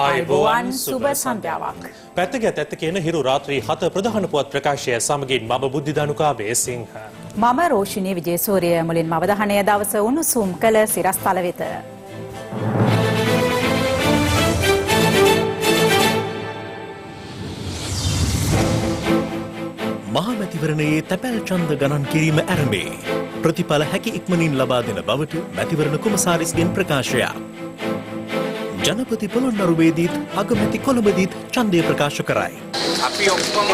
ආයුබෝවන් සුබ සන්ධ්‍යාවක්. පැත්තක ඇත්ත කියන හිරු රාත්‍රී 7 ප්‍රධාන පුවත් ප්‍රකාශය සමගින් මම බුද්ධිධනුකාවේ සිංහ. මම රෝෂිනී විජේසූරිය. මුලින්ම අවධානය දවස උණුසුම් කළ සිරස්තල වෙත. මහා මැතිවරණයේ තැපැල් ඡන්ද ගණන් කිරීම ආරම්භේ. ප්‍රතිඵල හැකි ඉක්මනින් ලබා දෙන බවට මැතිවරණ කොමසාරිස්ගෙන් ප්‍රකාශයක්. ජනපති පොළොන්නරුවේදීත් අගමැති කොළඹදීත් ඡන්දය ප්‍රකාශ කරයි. අපි ඔක්කොම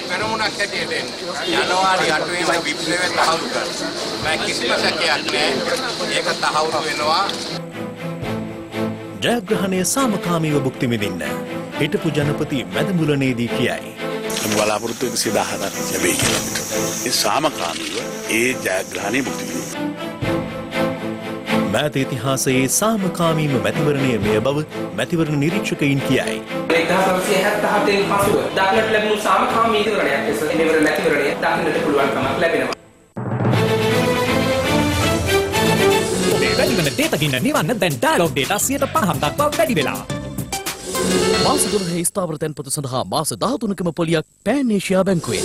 පෙරමුණක් හැටියට එන්නේ. ජනවාරි 8 වෙනිදා විප්ලවය තහවුරු කරනවා. මම කිසිම සැකයක් නැහැ. ඒක තහවුරු වෙනවා. ජයග්‍රහණය සාමකාමීව භුක්ති විඳින්න හිටපු ජනපති මැදමුලනේදී කියයි. බලාපොරොත්තු 114ක් ලැබෙයි කියලා. ඒ සාමකාමීව ඒ ජයග්‍රහණය භුක්ති විඳින්න. මෑත ඉතිහාසයේ සාමකාමීම මැතිවරණය මෙය බව මැතිවරණ නිරීක්ෂකයින් කියයි. 1977 පසුව දක්නට ලැබුණු සාමකාමී මැතිවරණයක් ලෙස මෙවර මැතිවරණය දක්නට පුළුවන්කමක් ලැබෙනවා. ඔබේ වැඩිවන ඩේටා ගින්න නිවන්න දැන් ඩයලොග් ඩේටා 50% දක්වා වැඩි වෙලා. මාස 12 ස්ථාවර තැන්පතු සඳහා මාස 13කම පොලියක් පෑන් ඒෂියා බැංකුවේ.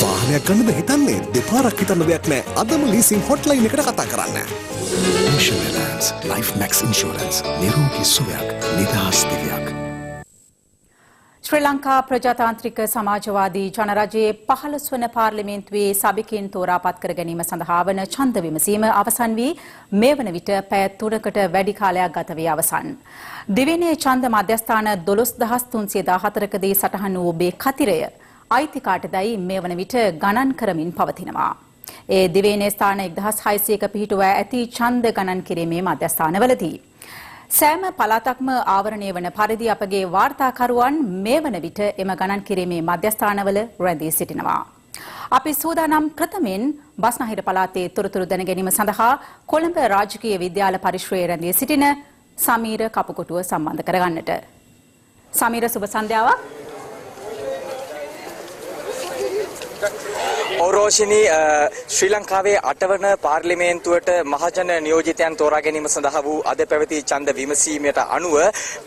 වාහනයක් ගන්නද හිතන්නේ? දෙපාරක් හිතන්න දෙයක් නැහැ. අදම ලීසින් හොට්ලයින් එකට කතා කරන්න. ඉන්ෂුරන්ස් ලයිෆ් මැක්ස් ඉන්ෂුරන්ස් නිරෝගී සුවයක් නිදහස් දිවියක්. ශ්‍රී ලංකා ප්‍රජාතාන්ත්‍රික සමාජවාදී ජනරජයේ 15 වන පාර්ලිමේන්තුවේ සභිකින් තෝරාපත් කර ගැනීම සඳහා වන ඡන්ද විමසීම අවසන් වී මේ වන විට පැය 3කට වැඩි කාලයක් ගත වී අවසන්. දිවයිනේ ඡන්ද මධ්‍යස්ථාන 12314කදී සටහන් වූ ඔබේ කතිරය අයිති කාටදයි මේ වන විට ගණන් කරමින් පවතිනවා. ඒ දිවයිනේ ස්ථාන 1600ක පිහිටුවා ඇති ඡන්ද ගණන් කිරීමේ මධ්‍යස්ථානවලදී සෑම පළාතක්ම ආවරණය වන පරිදි අපගේ වාර්තාකරුවන් මේ වන විට එම ගණන් කිරීමේ මධ්‍යස්ථානවල රැඳී සිටිනවා. අපි සූදානම් ප්‍රථමයෙන් බස්නාහිර පළාතේ තොරතුරු දැන ගැනීම සඳහා කොළඹ රාජකීය විද්‍යාල පරිශ්‍රයේ රැඳී සිටින සමීර කපුකොටුව සම්බන්ධ කරගන්නට. සමීර සුබ සන්ධ්‍යාවක්. රෝෂිනී ශ්‍රී ලංකාවේ 8 වන පාර්ලිමේන්තුවට මහජන නියෝජිතයන් තෝරා ගැනීම සඳහා වූ අද පැවති ඡන්ද විමසීමට අනුව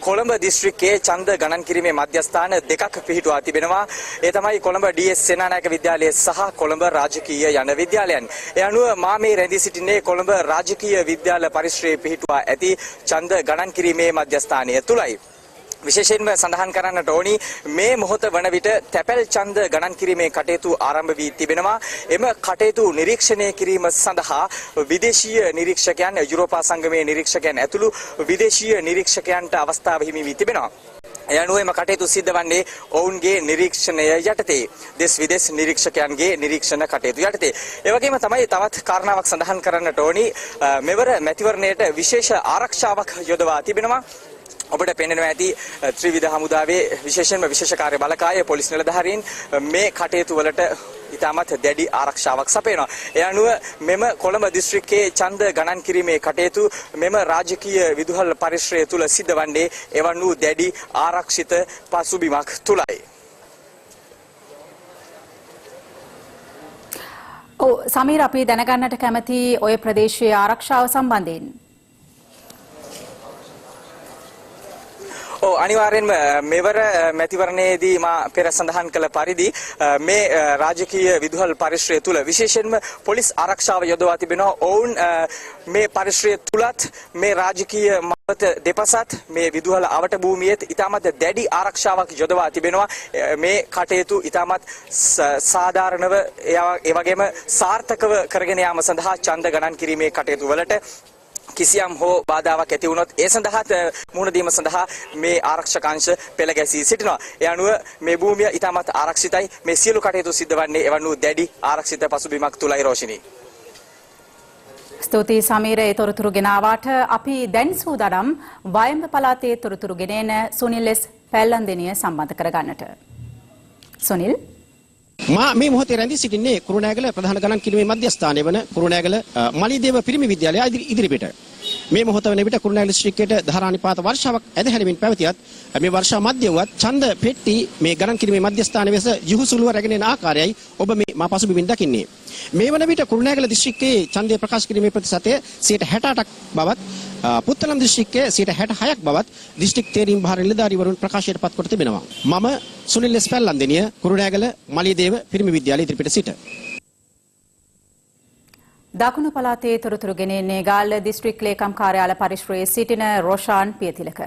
කොළඹ දිස්ත්‍රික්කයේ ඡන්ද ගණන් කිරීමේ මධ්‍යස්ථාන දෙකක් පිහිටුවා තිබෙනවා. ඒ තමයි කොළඹ ඩී.එස්. සේනානායක විද්‍යාලය සහ කොළඹ රාජකීය යන විද්‍යාලයන්. ඒ අනුව මා මේ රැඳී සිටින්නේ කොළඹ රාජකීය විද්‍යාල පරිශ්‍රයේ පිහිටුවා ඇති ඡන්ද ගණන් කිරීමේ මධ්‍යස්ථානය තුලයි. විශේෂයෙන්ම සඳහන් කරන්නට ඕනි මේ මොහොත වන විට තැපැල් ඡන්ද ගණන් කිරීමේ කටයුතු ආරම්භ වී තිබෙනවා. එම කටයුතු නිරීක්ෂණය කිරීම සඳහා විදේශීය නිරීක්ෂකයන් යුරෝපා සංගමයේ නිරීක්ෂකයන් ඇතුළු විදේශීය නිරීක්ෂකයන්ට අවස්ථාව හිමි වී තිබෙනවා. ඒ අනුව එම කටයුතු සිද්ධ වන්නේ ඔවුන්ගේ නිරීක්ෂණය යටතේ දෙස් විදේශ නිරීක්ෂකයන්ගේ නිරීක්ෂණ කටයුතු යටතේ. ඒ වගේම තමයි තවත් කාරණාවක් සඳහන් කරන්නට ඕනි මෙවර මැතිවරණයට විශේෂ ආරක්ෂාවක් යොදවා තිබෙනවා. ඔබට පෙනෙනවා ඇති ත්‍රිවිධ හමුදාවේ විශේෂයෙන්ම විශේෂ කාර්ය බලකාය පොලිස් නිලධාරීන් මේ කටයුතු වලට ඉතාමත් දැඩි ආරක්ෂාවක් සපයනවා. ඒ අනුව මෙම කොළඹ දිස්ත්‍රික්කයේ ඡන්ද ගණන් කිරීමේ කටයුතු මෙම රාජකීය විදුහල් පරිශ්‍රය තුල සිද්ධ වන්නේ එවන් වූ දැඩි ආරක්ෂිත පසුබිමක් තුලයි. සමීර අපි දැනගන්නට කැමති ඔය ප්‍රදේශයේ ආරක්ෂාව සම්බන්ධයෙන්. අනිවාර්යෙන්ම මෙවර මැතිවරණයේදී මා පෙර සඳහන් කළ පරිදි මේ රාජකීය විදුහල් පරිශ්‍රය තුල විශේෂයෙන්ම පොලිස් ආරක්ෂාව යොදවා තිබෙනවා. ඔවුන් මේ පරිශ්‍රය තුලත් මේ රාජකීය මහත දෙපසත් මේ විදුහල අවට භූමියේත් ඉතාමත් දැඩි ආරක්ෂාවක් යොදවා තිබෙනවා. මේ කටයුතු ඉතාමත් සාධාරණව ඒ වගේම සාර්ථකව කරගෙන යාම සඳහා ඡන්ද ගණන් කිරීමේ කටයුතු වලට කිසියම් හෝ බාධාවක් ඇති වුණොත් ඒ සඳහා මුහුණ දීම සඳහා මේ ආරක්ෂක අංශ පෙළ ගැසී සිටිනවා. ඒ අනුව මේ භූමිය ඉතාමත් ආරක්ෂිතයි. මේ සියලු කටයුතු සිද්ධ වන්නේ එවන් වූ දැඩි ආරක්ෂිත පසුබිමක් තුලයි රෝෂිනී. ස්තුතියි සමීර ඒ තොරතුරු ගෙනාවාට. අපි දැන් සූදානම් වයඹ පළාතේ තොරතුරු ගෙනෙන සුනිල් එස් පැල්ලන්දෙනිය සම්බන්ධ කරගන්නට. සුනිල් මා මේ මොහොතේ රැඳී සිටින්නේ කුරුණෑගල ප්‍රධාන ගණන් කිරීමේ මධ්‍යස්ථානයේ වන කුරුණෑගල මලිදේව පිරිමි විද්‍යාලය ඉදිරිපිට. මේ මොහොත වන විට කුරුණෑගල දිස්ත්‍රික්කයේ ධාරානිපාත වර්ෂාවක් ඇදහැරමින් පැවතියත් මේ වර්ෂා මධ්‍යමවත් ඡන්ද පෙට්ටි මේ ගණන් කිරීමේ මධ්‍යස්ථානයේ වෙස යහුසුලුව රැගෙන යන ආකාරයයි ඔබ මේ මා පසුබිමින් දකින්නේ. මේ වන විට කුරුණෑගල දිස්ත්‍රික්කයේ ඡන්දය ප්‍රකාශ කිරීමේ ප්‍රතිශතය 68%ක් බවත් පුත්තලම් දිස්ත්‍රික්කයේ 66%ක් බවත් දිස්ත්‍රික් තේරීම් භාර නිලධාරීවරුන් ප්‍රකාශයට පත් කොට තිබෙනවා. මම සුනිල් ස්පැල්ලන්දෙනිය කුරුණෑගල මලියදේව පිරිමි විද්‍යාලය ඉදිරිපිට සිට. දකුණු පළාතේ තොරතුරු ගෙනෙන්නේ ගාල්ල දිස්ත්‍රික් ලේකම් කාර්යාල පරිශ්‍රයේ සිටින රොෂාන් පියතිලක.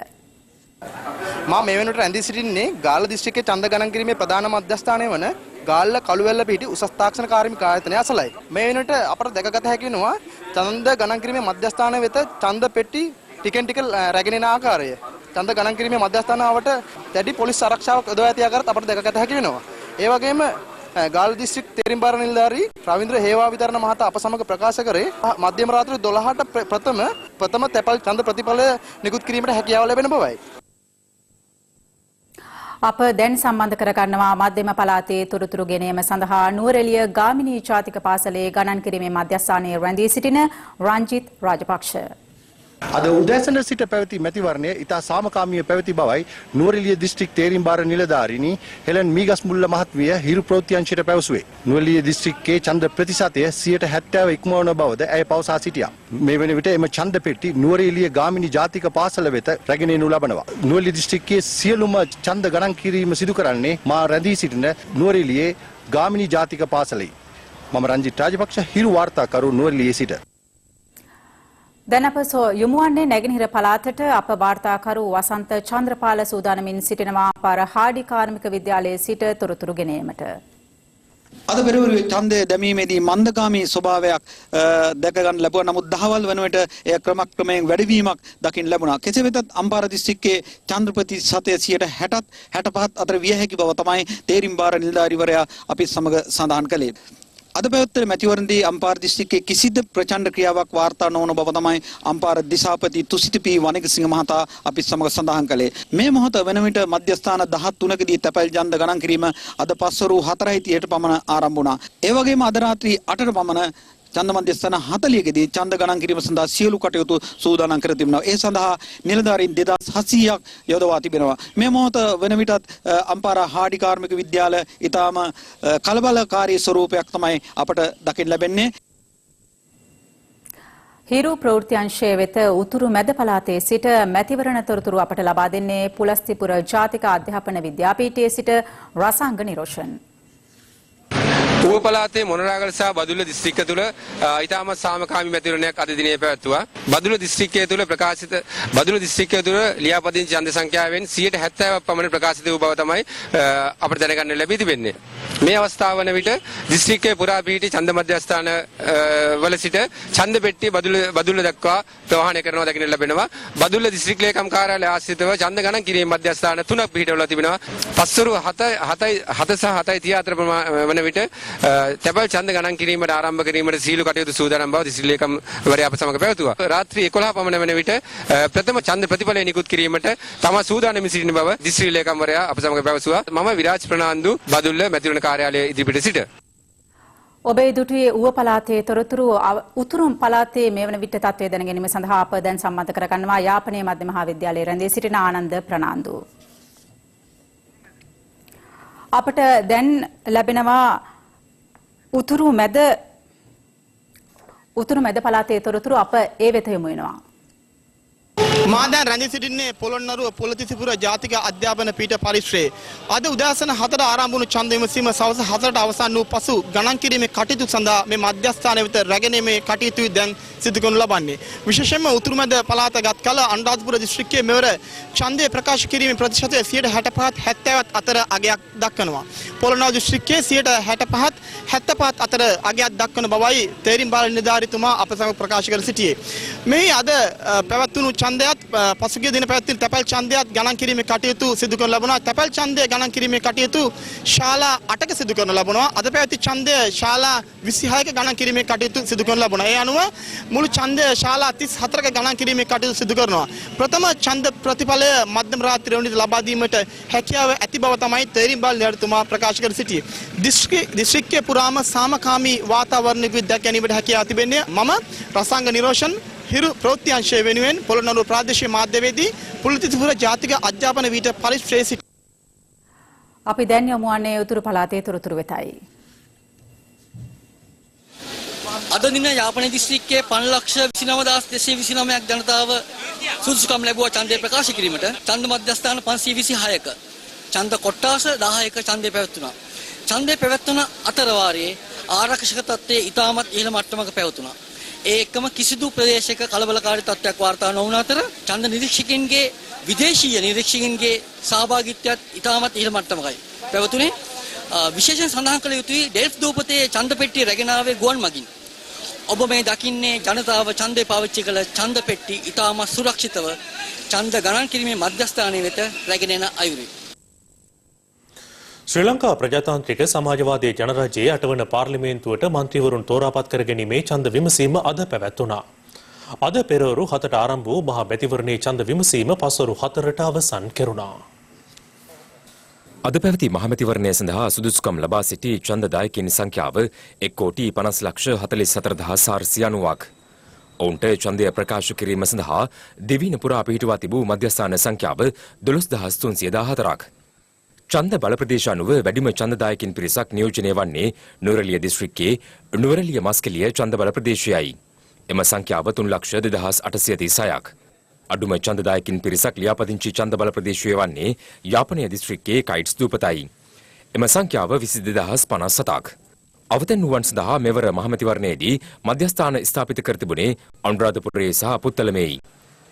මා මේ වෙනකොට රැඳී සිටින්නේ ගාල්ල දිස්ත්‍රික්කයේ ඡන්ද ගණන් කිරීමේ ප්‍රධාන මධ්‍යස්ථානය වන ගාල්ල කළුවැල්ල පිහිටි උසස් තාක්ෂණ කාර්මික ආයතනය අසලයි. මේ වෙනකොට අපට දැකගත හැකි වෙනවා ඡන්ද ගණන් කිරීමේ මධ්‍යස්ථානය වෙත ඡන්ද පෙට්ටි ටිකෙන් ටික රැගෙන යන ආකාරය. ඡන්ද ගණන් කිරීමේ මධ්‍යස්ථානාවට දැඩි පොලිස් ආරක්ෂාවක් යොදවා ඇති ආකාරයත් අපට දැකගත හැකි වෙනවා. ඒ වගේම ගාල්ල දිස්ත්‍රික් තේරීම් භාර නිලධාරී රවීන්ද්‍ර හේවා විතරණ මහතා අප සමග ප්‍රකාශ කරේ මධ්‍යම රාත්‍රී 12ට ප්‍රථම තැපැල් ඡන්ද ප්‍රතිඵල නිකුත් කිරීමට හැකියාව ලැබෙන බවයි. අප දැන් සම්බන්ධ කරගන්නවා මධ්‍යම පළාතේ තොරතුරු ගෙනීම සඳහා නුවරඑළිය ගාමිණී ජාතික පාසලේ ගණන් කිරීමේ මධ්‍යස්ථානයේ රැඳී සිටින රංජිත් රාජපක්ෂ. අද උදෑසන සිට පැවති මැතිවරණය ඉතා සාමකාමීව පැවති බවයි නුවරඑළිය දිස්ත්‍රික් තේරීම් භාර නිලධාරිනී හෙලන් මීගස්මුල්ල මහත්මිය හිරු ප්‍රවෘත්තිංශයට පැවසුවේ. නුවරඑළිය දිස්ත්‍රික්කයේ ඡන්ද ප්‍රතිශතය 70% ඉක්මවන බවද ඇය පවසා සිටියා. මේ වන විට එම ඡන්ද පෙට්ටි නුවරඑළිය ගාමිණී ජාතික පාසල වෙත රැගෙන එනු ලබනවා. නුවරඑළිය දිස්ත්‍රික්කයේ සියලුම ඡන්ද ගණන් කිරීම සිදු කරන්නේ මා රැඳී සිටින නුවරඑළියේ ගාමිණී ජාතික පාසලේ. මම රංජිත් රාජපක්ෂ හිරු වාර්තාකරු නුවරඑළියේ සිට. දැන් අප යොමුවන්නේ නැගෙනහිර පළාතට අප වාර්තාකරු වසන්ත චන්ද්‍රපාල සූදානමින් සිටිනවා පාර හාඩි කාර්මික විද්‍යාලයේ සිට තොරතුරු ගෙනීමට. අද පෙරවරුවේ ඡන්දය දැමීමේදී මන්දගාමී ස්වභාවයක් දැක ගන්න ලැබුවා. නමුත් දහවල් වන විට එය ක්‍රමක්‍රමයෙන් වැඩිවීමක් දකින්න ලැබුණා. කෙසේ වෙතත් අම්පාර දිස්ත්‍රික්කයේ ඡන්ද ප්‍රතිශතය 60%ත් 65% අතර විය හැකි බව තමයි තේරීම් භාර නිලධාරීවරයා අපි සමග සඳහන් කළේ. අද පැවැත්වෙන මැතිවරණදී අම්පාර දිස්ත්‍රික්කයේ කිසිද ප්‍රචණ්ඩ ක්‍රියාවක් වාර්තා නොවන බව තමයි අම්පාර දිසාපති තුසිත පී වනිගසිංහ මහතා අපි සමග සඳහන් කළේ. මේ මොහොත වන විට මධ්‍යස්ථාන 13කදී තැපැල් ඡන්ද ගණන් කිරීම අද පස්වරු 4:30ට පමණ ආරම්භ වුණා. ඒ වගේම අද රාත්‍රී 8ට පමණ ඡන්ද මධ්‍යස්ථාන 40කදී ඡන්ද ගණන් කිරීම සඳහා සියලු කටයුතු සූදානම් කර තිබෙනවා. ඒ සඳහා නිලධාරීන් 2700ක් යොදවා තිබෙනවා. මේ මොහොත වන විටත් අම්පාර හාඩි කාර්මික විද්‍යාල ඊටාම කලබලකාරී ස්වරූපයක් තමයි අපට දකින්න ලැබෙන්නේ. හිරු ප්‍රවෘත්ති අංශයේ වෙත උතුරු මැද පළාතේ සිට මැතිවරණ තොරතුරු අපට ලබා දෙන්නේ පුලස්තිපුර ජාතික අධ්‍යාපන විද්‍යාපීඨයේ සිට රසාංග නිරෝෂන්. ඌව පළාතේ මොනරාගල සහ බදුල්ල දිස්ත්‍රික්ක තුළ ඉතාමත් සාමකාමී මැතිවරණයක් අද දිනේ පැවැත්වුවා. බදුල්ල දිස්ත්‍රික්කය තුළ බදුල්ල දිස්ත්‍රික්කය තුළ ලියාපදිංචි ඡන්ද සංඛ්‍යාවෙන් 70% පමණ ප්‍රකාශිත වූ බව තමයි අපට දැනගන්න ලැබී තිබෙන්නේ. මේ අවස්ථාව වන විට දිස්ත්‍රික්කයේ පුරා පිහිටි ඡන්ද මධ්‍යස්ථාන වල සිට ඡන්ද පෙට්ටිය බදුල්ල දක්වා ප්‍රවාහනය කරනවා දකින්න ලැබෙනවා. බදුල්ල දිස්ත්‍රික් ලේකම් කාර්යාලය ආශ්‍රිතව ඡන්ද ගණන් කිරීමේ මධ්‍යස්ථාන 3ක් පිහිටවලා තිබෙනවා. පස්වරු 7 සහ 7:30 අතර වන විට තැපැල් ඡන්ද ගණන් කිරීමට ආරම්භ කිරීමට සීළු කටයුතු සූදානම් බව දිස්ත්‍රික් ලේකම් වරයා අප සමග පැවතුවා. රාත්‍රී 11 පමණ වන විට ප්‍රථම ඡන්ද ප්‍රතිඵලය නිකුත් කිරීමට තම සූදානම් සිටින බව දිස්ත්‍රික් ලේකම් වරයා අප සමග පැවසුවා. මම විරාජ් ප්‍රනාන්දු බදුල්ල මැතිවරණ කාර්යාලයේ ඉදිරිපිට සිට. ඔබේ දුටුවේ ඌව පළාතේ තොරතුරු උතුරු පළාතේ මේ වන විට තත්ත්වය දැන ගැනීම සඳහා අප දැන් සම්බන්ධ කරගන්නවා යාපනයේ මධ්‍ය මහා විද්‍යාලයේ රැඳී සිටින ආනන්ද ප්‍රනාන්දු. අපට දැන් ලැබෙනවා උතුරු මැද පළාතේ තොරතුරු අප ඒ වෙත යොමු වෙනවා. මා දැන් රැඳී සිටින්නේ පොළොන්නරුව පුලතිසිපුර ජාතික අධ්‍යාපන පීඨ පරිශ්‍රයේ. අද උදෑසන 4ට ආරම්භ වුණු ඡන්ද විමසීම සවස් 4ට අවසන් වූ පසු ගණන් කිරීමේ කටයුතු සඳහා මේ මධ්‍යස්ථානය වෙත රැගෙනීමේ කටයුතු දැන් සිදු කරනු ලබන්නේ. විශේෂයෙන්ම උතුරු මැද පළාත ගත් කල අනුරාධපුර දිස්ත්‍රික්කයේ මෙවර ඡන්දය ප්‍රකාශ කිරීමේ ප්‍රතිශතය 65% 70% අතර අගයක් දක්වනවා. පොළොන්නරුව දිස්ත්‍රික්කයේ 65% 70% අතර අගයක් දක්වන බවයි තේරීම් භාර නිලධාරීතුමා අප සමග ප්‍රකාශ කර සිටියේ. මේ අද පැවැත්වුණු ඡන්දයත් පසුගිය දින පැවැත්විය තැපැල් ඡන්දයත් ගණන් කිරීමේ කටයුතු සිදු කරනු ලබනවා. තැපැල් ඡන්දය ගණන් කිරීමේ කටයුතු ශාලා 8ක සිදු කරනු ලබනවා. අද පැවැති ඡන්දය ශාලා 26ක ගණන් කිරීමේ කටයුතු සිදු කරනු ලබනවා. ඒ අනුව මුළු ඡන්දය ශාලා 34ක ගණන් කිරීමේ කටයුතු සිදු කරනවා. ප්‍රථම ඡන්ද ප්‍රතිඵලය මධ්‍යම රාත්‍රිය වෙනිදා ලබා දීමට හැකියාව ඇති බව තමයි තේරීම් භාර නිලධාරීතුමා ප්‍රකාශ කර සිටියේ. දිස්ත්‍රික්කයේ පුරාම සාමකාමී වාතාවරණයක දැක ගැනීමට හැකියාව තිබෙන්නේ. මම රසාංග නිරෝෂන් හිරු ප්‍රවෘත්ති අංශය වෙනුවෙන් පොළොන්නරුව ප්‍රාදේශීය මාධ්‍යවේදී පුලතිසිපුර ජාතික අධ්‍යාපන විට පරිශ්‍රයේ අපි දැන් යමු වන්නේ උතුරු පළාතේ තොරතුරු වෙතයි. අද දින යාපනයේ දිස්ත්‍රික්කයේ 5,29,229ක් ජනතාව සුදුසුකම් ලැබුවා ඡන්දය ප්‍රකාශ කිරීමට. ඡන්ද මධ්‍යස්ථාන 526ක ඡන්ද කොට්ටාස 10ක ඡන්දය පැවැත්වුණා. ඡන්දය පැවැත්වන අතර වාරයේ ආරක්ෂක තත්ත්වයේ ඉතාමත් ඉහළ මට්ටමක පැවතුණා. ඒ එක්කම කිසිදු ප්‍රදේශයක කලබලකාරී තත්ත්වයක් වාර්තා නොවුන අතර ඡන්ද නිරීක්ෂකයින්ගේ විදේශීය නිරීක්ෂකයින්ගේ සහභාගීත්වයත් ඉතාමත් ඉහළ මට්ටමකයි පැවතුනේ. විශේෂයෙන් සඳහන් කළ යුතුයි ඩෙල්ෆ් දූපතේ ඡන්ද පෙට්ටිය රැගෙන ආවේ ගුවන් මගින්. ඔබ මේ දකින්නේ ජනතාව ඡන්දේ පාවිච්චි කළ ඡන්ද පෙට්ටි ඉතාමත් සුරක්ෂිතව ඡන්ද ගණන් කිරීමේ මධ්‍යස්ථානයේ වෙත රැගෙන එන අයුරුයි. ශ්‍රී ලංකා ප්‍රජාතාන්ත්‍රික සමාජවාදී ජනරජයේ 8 වන පාර්ලිමේන්තුවට මන්ත්‍රීවරුන් තෝරාපත් කර ගැනීමේ ඡන්ද විමසීම අද පැවැත්වුණා. අද පෙරවරු 7ට ආරම්භ වූ මහා මැතිවරණයේ ඡන්ද විමසීම පස්වරු 4ට අවසන් කෙරුණා. අද පැවති මහමැතිවරණය සඳහා සුදුසුකම් ලබා සිටි ඡන්දදායකින් සංඛ්‍යාව 1,50,40,490ක්. ඔවුන්ට ඡන්දය ප්‍රකාශ කිරීම සඳහා දෙවින පුරා පිහිටුවා තිබූ මධ්‍යස්ථාන සංඛ්‍යාව 12,314ක්. ඡන්ද බල ප්‍රදේශ අනුව වැඩිම ඡන්දදායකින් පිරිසක් නියෝජනය වන්නේ නුවරඑළිය දිස්ත්‍රික්කයේ නුවරඑළිය මස්කෙලිය ඡන්ද බල ප්‍රදේශයයි. එම සංඛ්‍යාව 3,02,836ක්. අඩුම ඡන්දදායකින් පිරිසක් ලියාපදිංචි ඡන්ද බල ප්‍රදේශයේ වන්නේ යාපනය දිස්ත්‍රික්කයේ කයිට්ස් දූපතයි. එම සංඛ්‍යාව 22,057ක්. අවතැන් වූවන් සඳහා මෙවර මහමැතිවරණයේදී මධ්‍යස්ථාන ස්ථාපිත කර තිබුණේ අනුරාධපුරයේ සහ පුත්තලමේයි.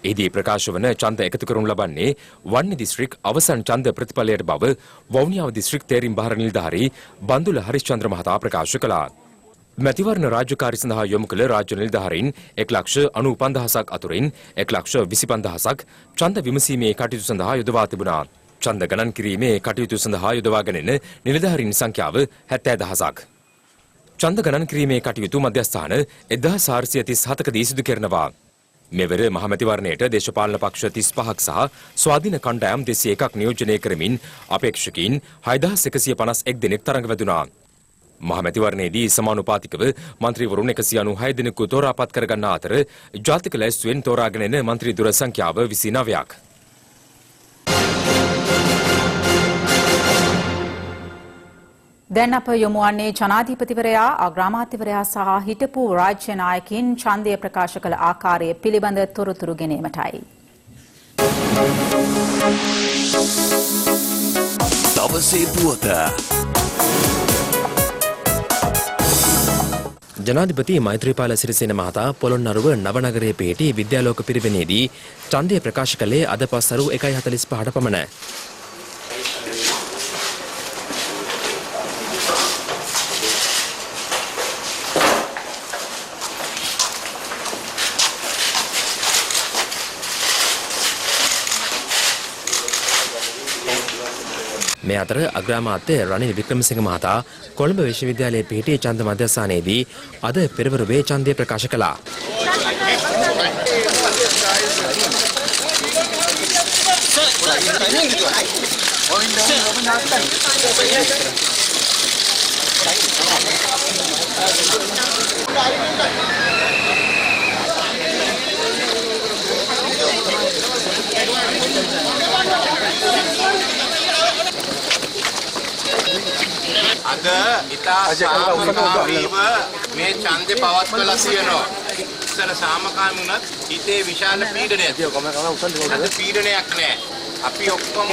එහිදී ප්‍රකාශ වන ඡන්ද එකතු කරනු ලබන්නේ වන්නි දිස්ත්‍රික් අවසන් ඡන්ද ප්‍රතිඵලයට බව වවුනියාව දිස්ත්‍රික් තේරීම් බාර නිලධාරී බන්දුල හරිශ්චන්ද්‍ර මහතා ප්‍රකාශ කළා. මැතිවරණ රාජ්‍යකාරී සඳහා යොමු කළ රාජ්‍ය නිලධාරීන් 1,95,000ක් අතුරින් 1,25,000ක් ඡන්ද විමසීමේ කටයුතු සඳහා යොදවා තිබුණා. ඡන්ද ගණන් කිරීමේ කටයුතු සඳහා යොදවාගෙන එන නිලධාරීන් සංඛ්‍යාව 70,000ක්. ඡන්ද ගණන් කිරීමේ කටයුතු මධ්‍යස්ථාන 1,437කදී සිදු කරනවා. මෙවර මහමැතිවරණයට දේශපාලන පක්ෂ 35ක් සහ ස්වාධීන කණ්ඩායම් 201ක් නියෝජනය කරමින් අපේක්ෂකයින් 6,151 දෙනෙක් තරඟ වැදුණා. මහමැතිවරණයේදී සමානුපාතිකව මන්ත්‍රීවරුන් 196 දෙනෙකු තෝරාපත් කරගන්නා අතර ජාතික ලැයිස්තුවෙන් තෝරාගෙන එන මන්ත්‍රී දුර සංඛ්‍යාව 29ක්. දැන් අප යොමු වන්නේ ජනාධිපතිවරයා අග්‍රාමාත්‍යවරයා සහ හිටපු රාජ්‍ය නායකින් ඡන්දය ප්‍රකාශ කළ ආකාරය පිළිබඳ තොරතුරු ගෙනීමටයි. දවසේ පුවත ජනාධිපති මෛත්‍රීපාල සිරිසේන මහතා පොළොන්නරුව නවනගරයේ පිහිටි විද්‍යාලෝක පිරිවෙනේදී ඡන්දය ප්‍රකාශ කළේ අද පස්වරු 1:45ට පමණ. මේ අතර අග්‍රාමාත්‍ය රනිල් වික්‍රමසිංහ මහතා කොළඹ විශ්වවිද්‍යාලයේ පිහිටි ඡන්ද මධ්‍යස්ථානයේදී අද පෙරවරුවේ ඡන්දය ප්‍රකාශ කළා. අද ඉතා සාමකාමීව මේ ඡන්දේ පවත්වලා තියෙනවා. ඉස්සර සාමකාමී වුණත් හිතේ විශාල පීඩනයක් තියෙනවා. අද පීඩනයක් නැහැ. අපි ඔක්කොම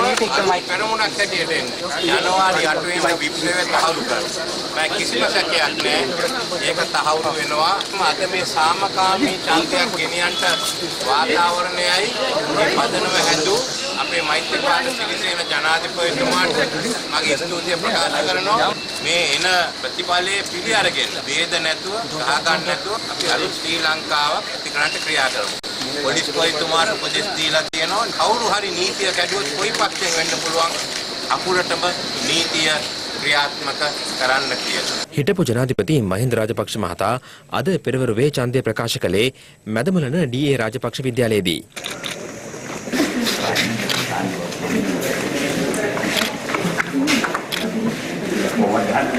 පෙරමුණක් හැටියට එන්නේ. ජනවාරි 8 වෙනිදා විප්ලවය තහවුරු කරනවා. මම කිසිම සැකයක් නැහැ. ඒක තහවුරු වෙනවා. අද මේ සාමකාමී ඡන්දයක් ගෙනියන්න වාතාවරණයයි මේ පදනම හැදූ අපේ මෛත්‍රීපාල සිරිසේන ජනාධිපතිතුමාට මගේ ස්තුතිය ප්‍රකාශ කරනවා. මේ එන ප්‍රතිඵලයේ පිළි අරගෙන ભેද නැතුව ගහ ගන්න නැතුව අපි අලුත් ශ්‍රී ලංකාවක් ඇති කරන්නට ක්‍රියා කරමු. පොලිස්පතිතුමාට උපදෙස් දීලා තියෙනවා කවුරු හරි නීතිය කැඩුවොත් කොයි පක්ෂයෙන් වෙන්න පුළුවන් අකුරටම නීතිය ක්‍රියාත්මක කරන්න කියලා. හිටපු ජනාධිපති මහින්ද රාජපක්ෂ මහතා අද පෙරවරුවේ ඡන්දය ප්‍රකාශ කළේ මැදමුලන ඩී.ඒ. රාජපක්ෂ විද්‍යාලයේදී.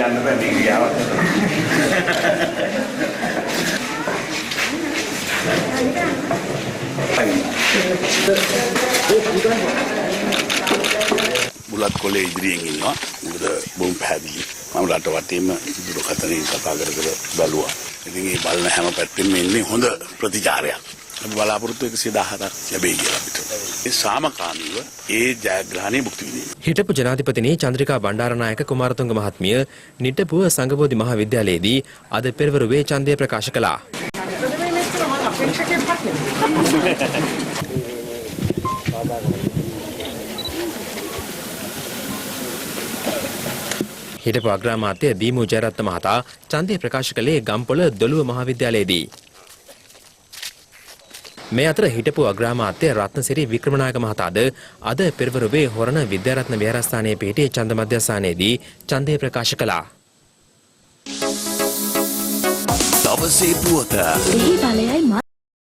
යන්න බෑ මේ ගියාවත් බුලත් කොලේ ඉදිරියෙන් ඉන්නවා. මොකද බොම් පැහැදිලි. මම රට වටේම දුරකථනයෙන් කතා කර බැලුවා. ඉතින් මේ බලන හැම පැත්තෙම ඉන්නේ හොඳ ප්‍රතිචාරයක්. අපි බලාපොරොත්තු 117ක් ලැබෙයි කියලා අපිට. ඒ සාමකාමීව ඒ ජයග්‍රහණය භුක්ති විඳින්න. හිටපු ජනාධිපතිනි චන්ද්‍රිකා බණ්ඩාරනායක කුමාරතුංග මහත්මිය නිට්ටපුව සංඝබෝධි මහාවිද්‍යාලයේදී අද පෙරවරුවේ ඡන්දය ප්‍රකාශ කළා. හිටපු අග්‍රාමාත්‍ය දීමු ජයරත්න මහතා ඡන්දය ප්‍රකාශ කළේ ගම්පොළ දොළුව මහාවිද්‍යාලයේදී. මේ අතර හිටපු අග්‍රාමාත්‍ය රත්නසිරි වික්‍රමනායක මහතාද අද පෙරවරුවේ හොරණ විද්‍යාරත්න විහාරස්ථානයේ පිහිටි ඡන්ද මධ්‍යස්ථානයේදී ඡන්දය ප්‍රකාශ කළා. දවසේ පුවත. එහි බලයයි